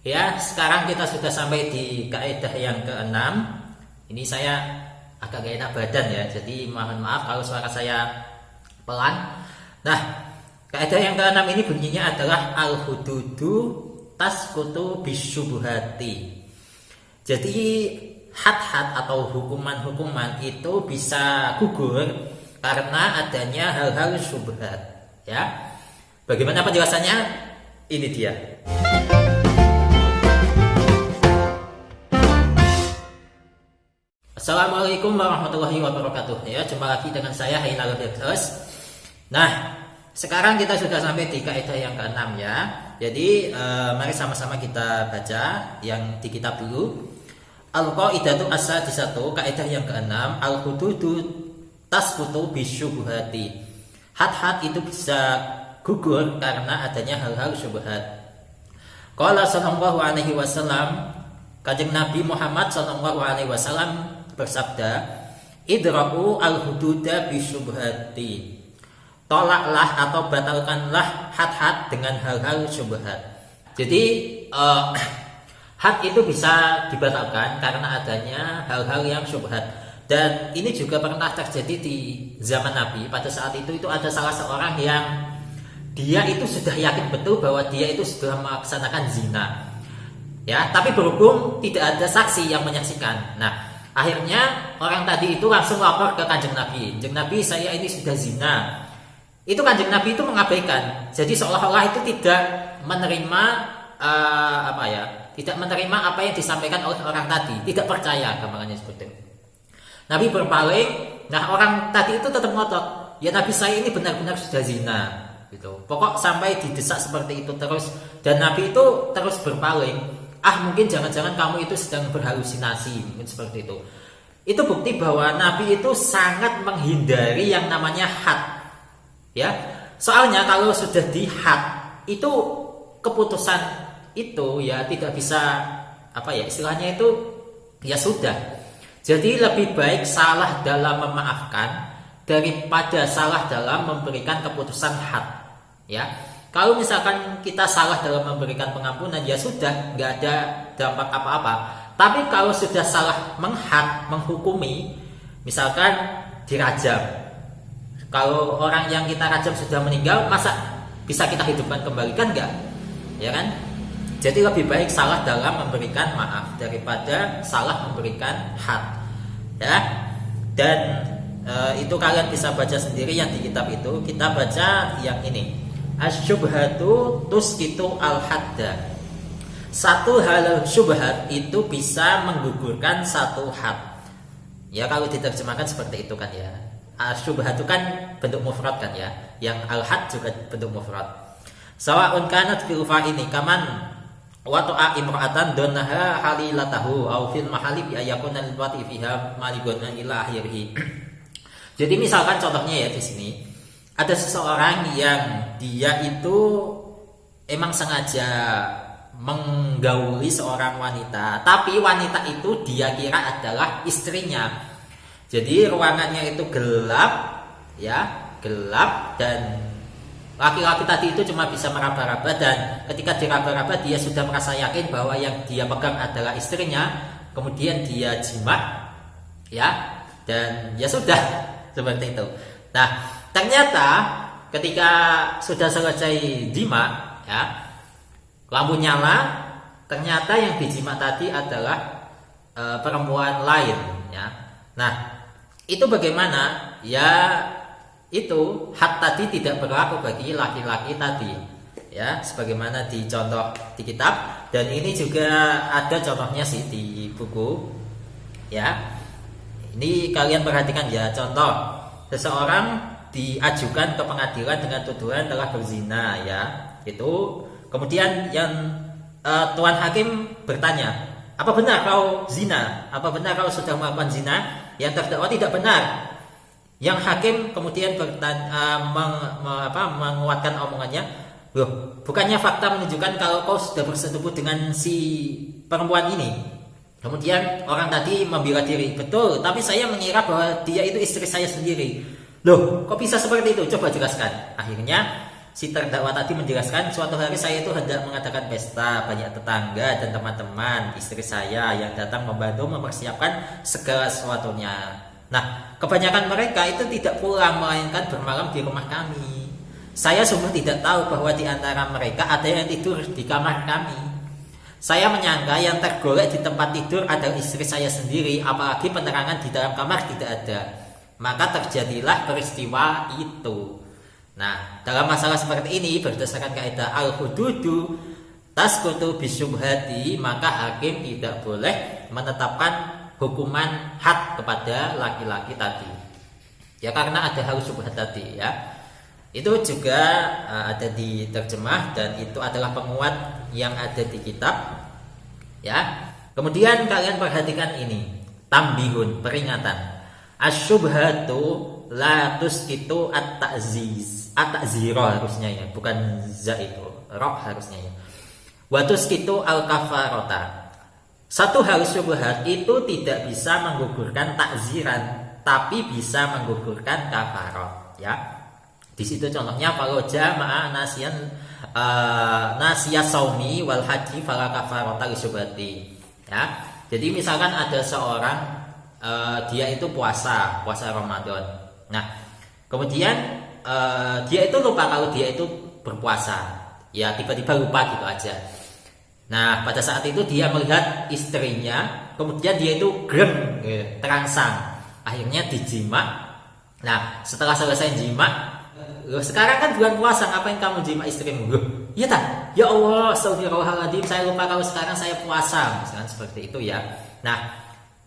Ya, sekarang kita sudah sampai di kaidah yang keenam. Ini saya agak gak enak badan ya, jadi mohon maaf kalau suara saya pelan. Nah, kaidah yang keenam ini bunyinya adalah al-hududu tasqutu bisyubhati. Jadi had-had atau hukuman-hukuman itu bisa gugur karena adanya hal-hal syubhat. Ya, bagaimana penjelasannya? Ini dia. Assalamualaikum warahmatullahi wabarakatuh. Ya, jumpa lagi dengan saya Hainal Firdaus. Nah, sekarang kita sudah sampai di kaidah yang keenam ya. Jadi mari sama-sama kita baca yang di kitab dulu. Al-qaidatu as-sadisatu, kaidah yang keenam, al-hududu tasqutu bisyubhati. Had-had itu bisa gugur karena adanya hal-hal syubhat. Qala sallallahu alaihi wasallam, Kanjeng Nabi Muhammad sallallahu alaihi wasallam bersabda, idra'u al-hududa bisyubhati. Tolaklah atau batalkanlah had-had dengan hal-hal syubhat. Jadi had itu bisa dibatalkan karena adanya hal-hal yang syubhat. Dan ini juga pernah terjadi di zaman Nabi. Pada saat itu ada salah seorang yang dia itu sudah yakin betul bahwa dia itu sudah melaksanakan zina. Ya, tapi berhubung tidak ada saksi yang menyaksikan. Nah, akhirnya orang tadi itu langsung lapor ke Kanjeng Nabi. Kanjeng Nabi, saya ini sudah zina. Itu Kanjeng Nabi itu mengabaikan. Jadi seolah-olah itu tidak menerima tidak menerima apa yang disampaikan oleh orang tadi, tidak percaya, gambarannya seperti itu. Nabi berpaling. Nah, orang tadi itu tetap ngotot, ya Nabi, saya ini benar-benar sudah zina, gitu. Pokok sampai didesak seperti itu terus, dan Nabi itu terus berpaling. Mungkin jangan-jangan kamu itu sedang berhalusinasi, mungkin seperti itu. Itu bukti bahwa Nabi itu sangat menghindari yang namanya had. Ya, soalnya kalau sudah di had itu keputusan itu ya tidak bisa istilahnya itu ya sudah. Jadi lebih baik salah dalam memaafkan daripada salah dalam memberikan keputusan had. Ya, kalau misalkan kita salah dalam memberikan pengampunan ya sudah, nggak ada dampak apa-apa. Tapi kalau sudah salah menghukumi, misalkan dirajam. Kalau orang yang kita rajam sudah meninggal, masa bisa kita hidupkan kembali, kan enggak? Ya kan? Jadi lebih baik salah dalam memberikan maaf daripada salah memberikan had. Ya. Dan itu kalian bisa baca sendiri yang di kitab itu. Kita baca yang ini. Asyubhatu tusqitu al-hadda. Satu hal syubhat itu bisa menggugurkan satu had. Ya, kalau diterjemahkan seperti itu kan ya. Asyubhat itu kan bentuk mufrad kan ya. Yang al-had juga bentuk mufrad. Sawa'un kanat fil fa'ini kaman wa ta'a imra'atan donaha halilatahu au fil mahali bi ayakuna lil wati fiha maliguna ila akhirih. Jadi misalkan contohnya ya di sini ada seseorang yang dia itu emang sengaja menggauli seorang wanita, tapi wanita itu dia kira adalah istrinya. Jadi ruangannya itu gelap, ya, gelap, dan laki-laki tadi itu cuma bisa meraba-raba, dan ketika diraba-raba dia sudah merasa yakin bahwa yang dia pegang adalah istrinya. Kemudian dia jimat, ya, dan ya sudah seperti itu. Nah, ternyata ketika sudah selesai jima, ya, lampu nyala, ternyata yang dijimat tadi adalah perempuan lain, ya. Nah, itu bagaimana? Ya, itu had tadi tidak berlaku bagi laki-laki tadi, ya, sebagaimana dicontoh di kitab, dan ini juga ada contohnya sih di buku, ya. Ini kalian perhatikan ya, contoh seseorang diajukan ke pengadilan dengan tuduhan telah berzina, ya, itu kemudian yang tuan hakim bertanya, apa benar kau zina? Apa benar kau sudah melakukan zina? Yang terdakwa tidak benar. Yang hakim kemudian menguatkan omongannya, loh, bukannya fakta menunjukkan kalau kau sudah bersetubuh dengan si perempuan ini? Kemudian orang tadi membela diri, betul, tapi saya mengira bahwa dia itu istri saya sendiri. Loh, kok bisa seperti itu? Coba jelaskan. Akhirnya si terdakwa tadi menjelaskan, suatu hari saya itu hendak mengadakan pesta, banyak tetangga dan teman-teman istri saya yang datang membantu mempersiapkan segala sesuatunya. Nah, kebanyakan mereka itu tidak pulang, melainkan bermalam di rumah kami. Saya sungguh tidak tahu bahwa di antara mereka ada yang tidur di kamar kami. Saya menyangka yang tergolek di tempat tidur adalah istri saya sendiri, apalagi penerangan di dalam kamar tidak ada. Maka terjadilah peristiwa itu. Nah, dalam masalah seperti ini berdasarkan kaidah al-hududu tasqutu bisyubhati, maka hakim tidak boleh menetapkan hukuman had kepada laki-laki tadi. Ya, karena ada hal syubhat tadi ya. Itu juga ada di terjemah dan itu adalah penguat yang ada di kitab. Ya. Kemudian kalian perhatikan ini, tambihun, peringatan. Asyubhatu la tusqitu at-ta'ziz. At-ta'ziro harusnya ya, bukan za itu. Ra harusnya ya. Wa tusqitu al-kafarata. Satu hal syubhat itu tidak bisa menggugurkan takziran, tapi bisa menggugurkan kafarat, ya. Di situ contohnya kalau jama'a nasiya saumi wal haji fala kafarata li syubhati, ya. Jadi misalkan ada seorang dia itu puasa Ramadan. Nah, kemudian dia itu lupa kalau dia itu berpuasa, ya tiba-tiba lupa gitu aja. Nah, pada saat itu dia melihat istrinya, kemudian dia itu greng, terangsang, akhirnya dijima. Nah, setelah selesai jima, sekarang kan bulan puasa, ngapain kamu jima istrimu? Iya tak? Ya Allah, astagfirullahaladzim, saya lupa kalau sekarang saya puasa, misalkan seperti itu ya. Nah,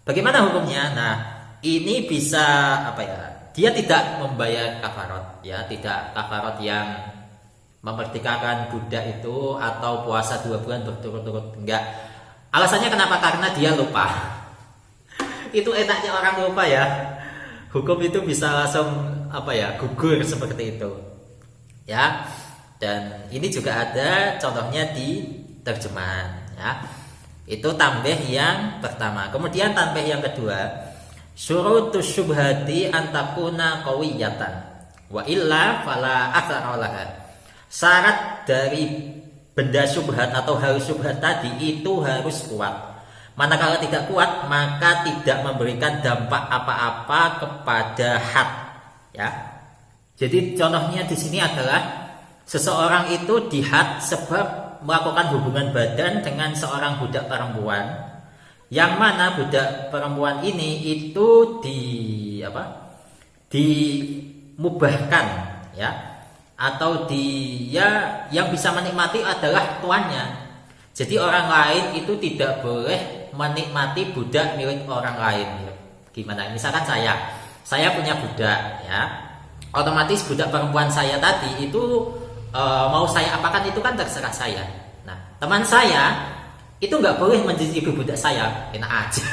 bagaimana hukumnya? Nah, ini bisa apa ya? Dia tidak membayar kafarat, ya, tidak kafarat yang memerdekakan budak itu atau puasa 2 bulan berturut-turut, enggak. Alasannya kenapa? Karena dia lupa. Itu enaknya orang lupa ya. Hukum itu bisa langsung apa ya, gugur seperti itu. Ya. Dan ini juga ada contohnya di terjemahan, ya. Itu tanbih yang pertama. Kemudian tanbih yang kedua, syurutus syubhati antakuna qawiyatan wa illa fala athara laha. Syarat dari benda syubhat atau hal syubhat tadi itu harus kuat. Manakala tidak kuat, maka tidak memberikan dampak apa-apa kepada had, ya. Jadi contohnya di sini adalah seseorang itu dihad sebab melakukan hubungan badan dengan seorang budak perempuan, yang mana budak perempuan ini itu dimubahkan, ya, atau dia yang bisa menikmati adalah tuannya. Jadi orang lain itu tidak boleh menikmati budak milik orang lain. Gimana? Misalkan saya punya budak, ya, otomatis budak perempuan saya tadi itu mau saya apakan itu kan terserah saya. Nah, teman saya itu nggak boleh mencicipi budak saya, enak aja.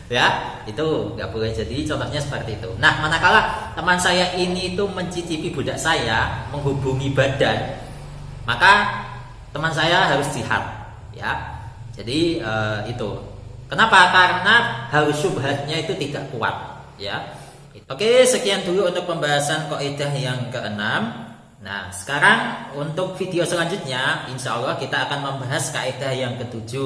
Ya, itu nggak boleh. Jadi contohnya seperti itu. Nah, manakala teman saya ini itu mencicipi budak saya, menghubungi badan, maka teman saya harus jihad, ya. Jadi itu. Kenapa? Karena harus syubhatnya itu tidak kuat, ya. Oke, sekian dulu untuk pembahasan kaidah yang ke-6. Nah, sekarang untuk video selanjutnya, insya Allah kita akan membahas kaidah yang ke-7.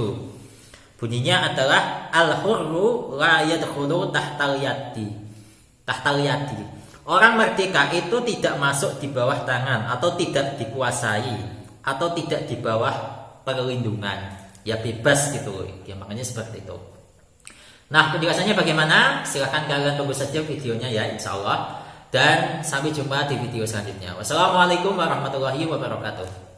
Bunyinya adalah al-hurru la yadkhulu tahtal yadi. Tahtal yadi. Orang merdeka itu tidak masuk di bawah tangan atau tidak dikuasai atau tidak di bawah perlindungan. Ya bebas gitu. Ya makanya seperti itu. Nah, penjelasannya bagaimana? Silahkan kalian tunggu saja videonya ya, insya Allah. Dan sampai jumpa di video selanjutnya. Wassalamualaikum warahmatullahi wabarakatuh.